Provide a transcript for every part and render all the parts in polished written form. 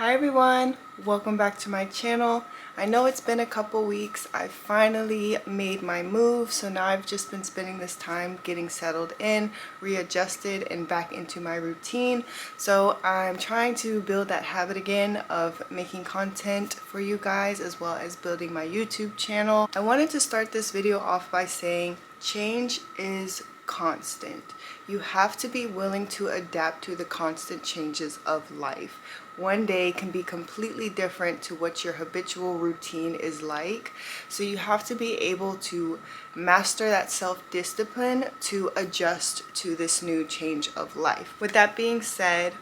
Hi everyone, welcome back to my channel. I know it's been a couple weeks. I finally made my move, so now I've just been spending this time getting settled in, readjusted, and back into my routine. So I'm trying to build that habit again of making content for you guys, as well as building my YouTube channel. I wanted to start this video off by saying change is constant. You have to be willing to adapt to the constant changes of life. One day can be completely different to what your habitual routine is like. So you have to be able to master that self-discipline to adjust to this new change of life. With that being said,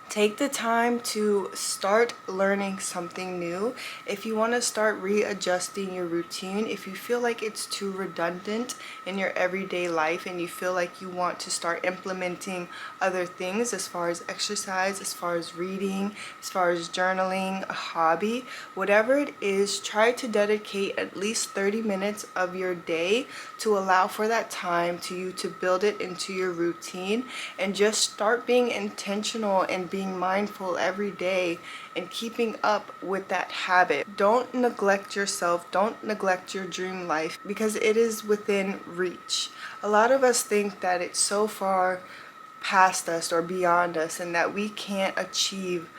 take the time to start learning something new. If you want to start readjusting your routine, if you feel like it's too redundant in your everyday life and you feel like you want to start implementing other things as far as exercise, as far as reading, as far as journaling, a hobby, whatever it is, try to dedicate at least 30 minutes of your day to allow for that time to you to build it into your routine and just start being intentional and being mindful every day and keeping up with that habit. Don't neglect yourself, don't neglect your dream life, because it is within reach. A lot of us think that it's so far past us or beyond us and that we can't achieve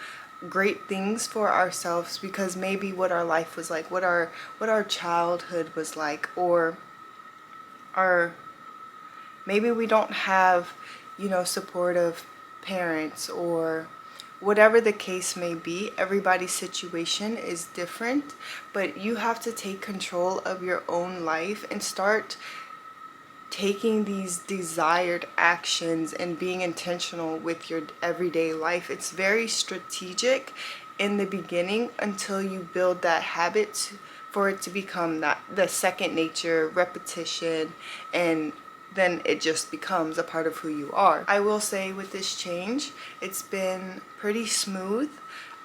great things for ourselves because maybe what our life was like, what our childhood was like, or our maybe we don't have, supportive parents, or whatever the case may be. Everybody's situation is different, but you have to take control of your own life and start taking these desired actions and being intentional with your everyday life. It's very strategic in the beginning until you build that habit for it to become the second nature, repetition, and then it just becomes a part of who you are. I will say with this change, it's been pretty smooth.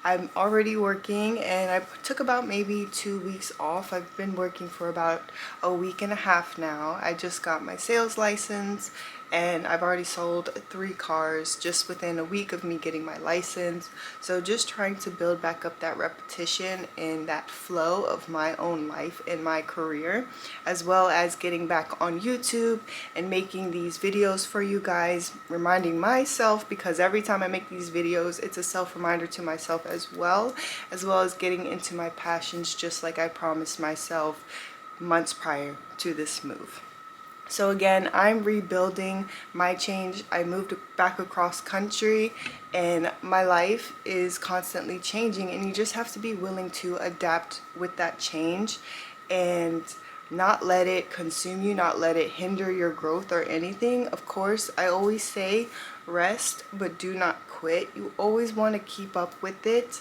I'm already working and I took about maybe 2 weeks off. I've been working for about a week and a half now. I just got my sales license and I've already sold 3 cars just within a week of me getting my license. So just trying to build back up that repetition and that flow of my own life and my career, as well as getting back on YouTube and making these videos for you guys, reminding myself, because every time I make these videos, it's a self-reminder to myself as well as getting into my passions just like I promised myself months prior to this move. So again, I'm rebuilding my change. I moved back across country and my life is constantly changing, and you just have to be willing to adapt with that change and not let it consume you, not let it hinder your growth or anything. Of course, I always say rest, but do not quit. You always want to keep up with it.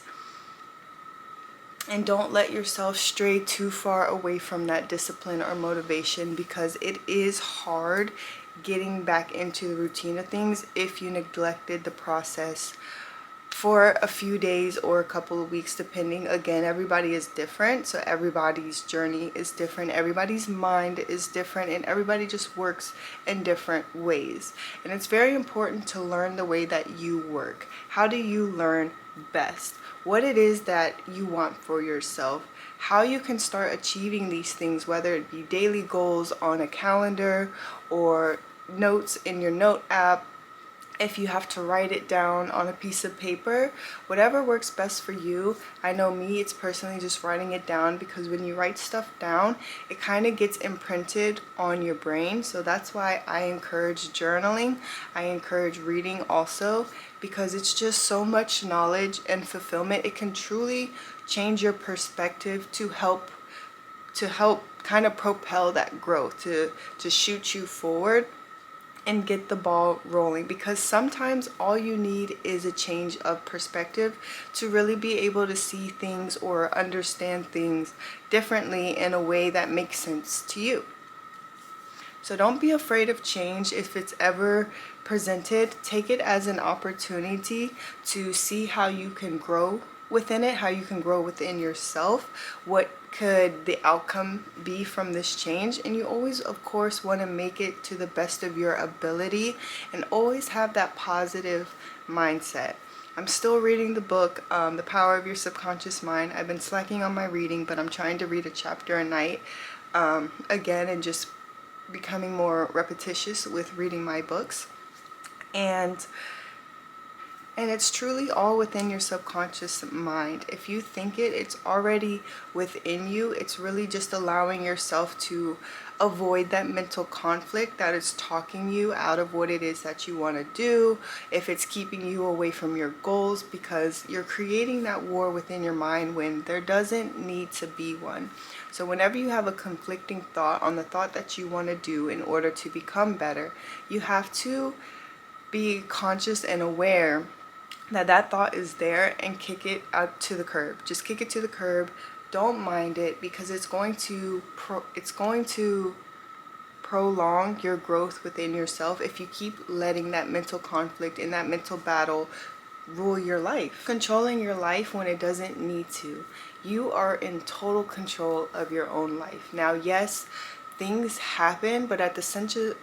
And don't let yourself stray too far away from that discipline or motivation, because it is hard getting back into the routine of things if you neglected the process for a few days or a couple of weeks, depending. Again, everybody is different, so everybody's journey is different, everybody's mind is different, and everybody just works in different ways. And it's very important to learn the way that you work. How do you learn best? What it is that you want for yourself, how you can start achieving these things, whether it be daily goals on a calendar or notes in your note app. If you have to write it down on a piece of paper, whatever works best for you. I know me, it's personally just writing it down, because when you write stuff down, it kind of gets imprinted on your brain. So that's why I encourage journaling. I encourage reading also, because it's just so much knowledge and fulfillment. It can truly change your perspective to help kind of propel that growth, to shoot you forward and get the ball rolling, because sometimes all you need is a change of perspective to really be able to see things or understand things differently in a way that makes sense to you. So don't be afraid of change. If it's ever presented, take it as an opportunity to see how you can grow within it, how you can grow within yourself, what could the outcome be from this change. And you always, of course, want to make it to the best of your ability and always have that positive mindset. I'm still reading the book, The Power of Your Subconscious Mind. I've been slacking on my reading, but I'm trying to read a chapter a night again, and just becoming more repetitious with reading my books. And it's truly all within your subconscious mind. If you think it, it's already within you. It's really just allowing yourself to avoid that mental conflict that is talking you out of what it is that you want to do, if it's keeping you away from your goals, because you're creating that war within your mind when there doesn't need to be one. So whenever you have a conflicting thought on the thought that you want to do in order to become better, you have to be conscious and aware that that thought is there and kick it out to the curb. Just kick it to the curb. Don't mind it, because it's going to prolong your growth within yourself if you keep letting that mental conflict and that mental battle rule your life. Controlling your life when it doesn't need to. You are in total control of your own life. Now, yes, things happen, but essentially,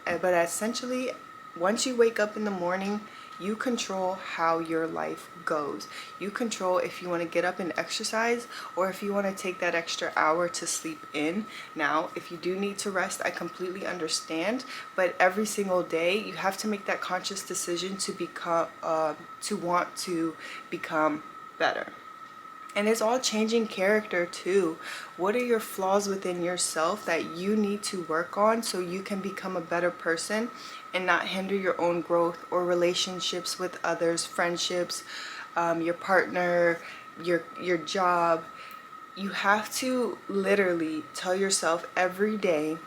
once you wake up in the morning, you control how your life goes. You control if you want to get up and exercise, or if you want to take that extra hour to sleep in. Now, if you do need to rest, I completely understand, but every single day you have to make that conscious decision to want to become better. And it's all changing character too. What are your flaws within yourself that you need to work on so you can become a better person and not hinder your own growth or relationships with others, friendships, your partner, your job? You have to literally tell yourself every day,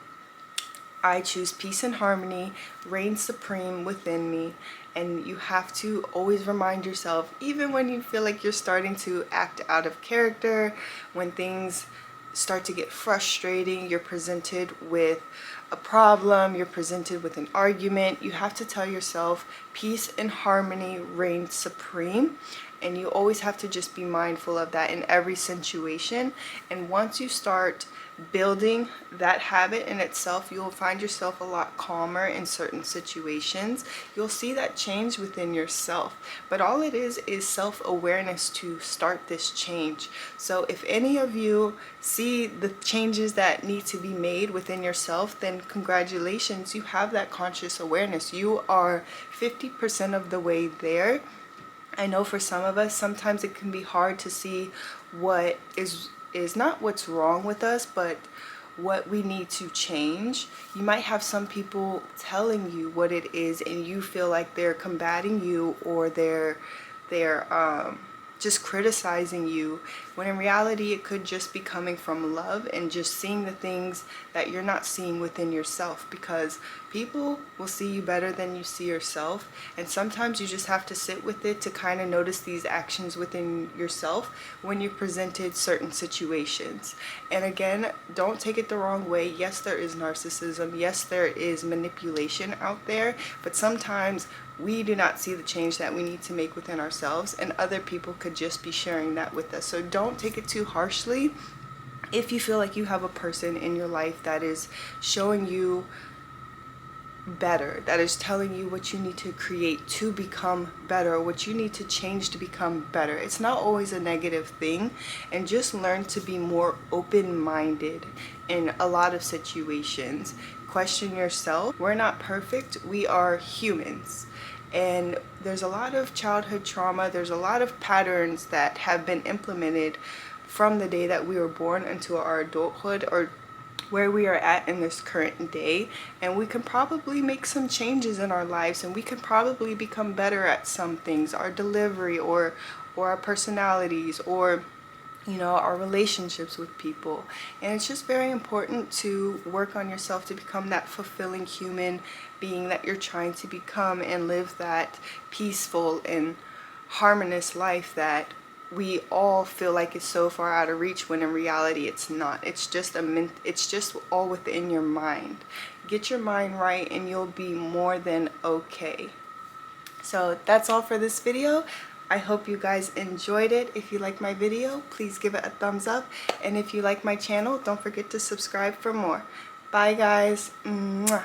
I choose peace and harmony, reign supreme within me. And you have to always remind yourself, even when you feel like you're starting to act out of character, when things start to get frustrating, you're presented with a problem, you're presented with an argument, you have to tell yourself peace and harmony reign supreme. And you always have to just be mindful of that in every situation. And once you start building that habit in itself, you'll find yourself a lot calmer in certain situations. You'll see that change within yourself. But all it is self-awareness to start this change. So if any of you see the changes that need to be made within yourself, then congratulations, you have that conscious awareness. You are 50% of the way there. I know for some of us, sometimes it can be hard to see what is not what's wrong with us, but what we need to change. You might have some people telling you what it is, and you feel like they're combating you, or they're just criticizing you, when in reality it could just be coming from love and just seeing the things that you're not seeing within yourself, because people will see you better than you see yourself. And sometimes you just have to sit with it to kind of notice these actions within yourself when you're presented certain situations. And again, don't take it the wrong way. Yes, there is narcissism. Yes, there is manipulation out there, but sometimes we do not see the change that we need to make within ourselves, and other people could just be sharing that with us. So don't take it too harshly. If you feel like you have a person in your life that is showing you better, that is telling you what you need to create to become better, what you need to change to become better, it's not always a negative thing. And just learn to be more open-minded in a lot of situations. Question yourself. We're not perfect. We are humans. And there's a lot of childhood trauma. There's a lot of patterns that have been implemented from the day that we were born into our adulthood, or where we are at in this current day. And we can probably make some changes in our lives, and we can probably become better at some things, our delivery, or our personalities, or our relationships with people. And it's just very important to work on yourself to become that fulfilling human being that you're trying to become, and live that peaceful and harmonious life that we all feel like is so far out of reach, when in reality it's not. It's just all within your mind. Get your mind right and you'll be more than okay. So that's all for this video. I hope you guys enjoyed it. If you like my video, please give it a thumbs up. And if you like my channel, don't forget to subscribe for more. Bye guys. Mwah.